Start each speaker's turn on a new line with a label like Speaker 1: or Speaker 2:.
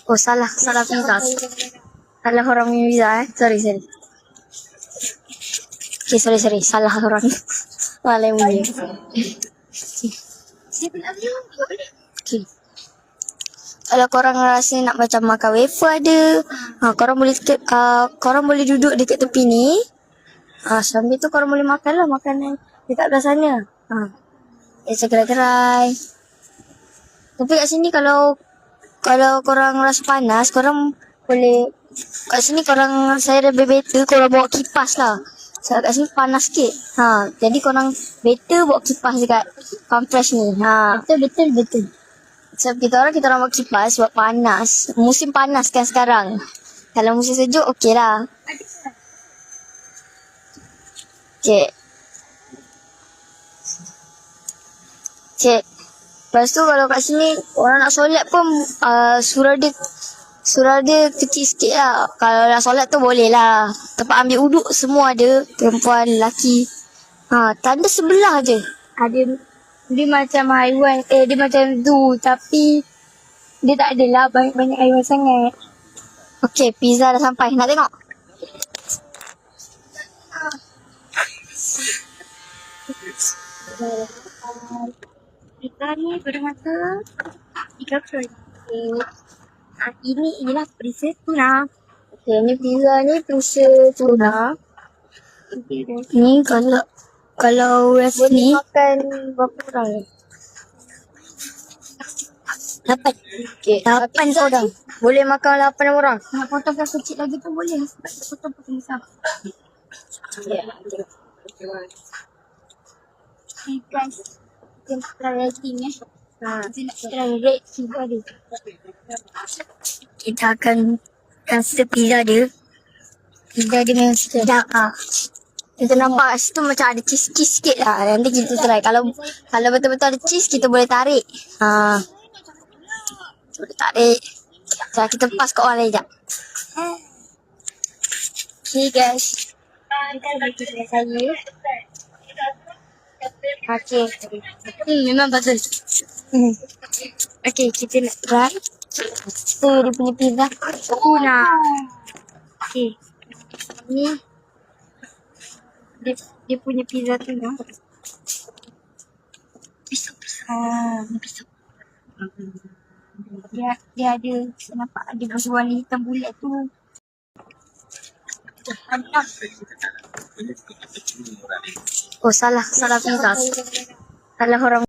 Speaker 1: Oh, salah pizza. Salah orang punya pizza Sorry. Okay, sorry. Salah orang. Malah punya. Okay. Kalau korang rasa nak macam makan wafer ada, korang boleh duduk dekat tepi ni. Sambil tu korang boleh makan lah makanan dekat belah sana. Gerai-gerai. Tapi kat sini kalau korang rasa panas, korang boleh kat sini saya ada better korang bawa kipas lah. Sebab kat sini panas sikit. Jadi korang better bawa kipas dekat compress ni. Betul. Sebab kita orang bawa kipas sebab panas. Musim panas kan sekarang. Kalau musim sejuk okey lah. Cik. Lepas tu kalau kat sini orang nak solat pun surau dia kecil sikit lah. Kalau nak solat tu boleh lah. Tempat ambil uduk semua ada. Perempuan, lelaki. Tanda sebelah je. Dia macam haiwan. Dia macam zoo. Tapi dia tak adalah banyak haiwan sangat. Okay, pizza dah sampai. Nak tengok? Pizza ni bermasa 3 inilah perisa tuna. Okay, ni pizza ni perisa tuna. Ni kalau rasa ni makan berapa orang? 8. Okay, 8 orang. Boleh makan 8 orang. Nak potong kecil lagi pun boleh. Sebab potong besar. Okay, guys. Kita try rating Kita nak try rate pizza dia. Kita akan rasa pizza dia. Pizza dia memang sedap. Kita nampak kat situ macam ada cheese sikit lah. Nanti kita try. Kalau betul-betul ada cheese, kita boleh tarik. Boleh tarik. Sekejap, kita pas kat orang lain sekejap. Okay guys. Kita bagi saya. Okay. Memang bagus. Okay, kita nak try. Tu dia punya pizza. Tuna. Okay. Ni. Dia punya pizza tuna. Pisau. Dia ada, nampak ada warna hitam bulat tu. Oh, salah pizza. Salah orang.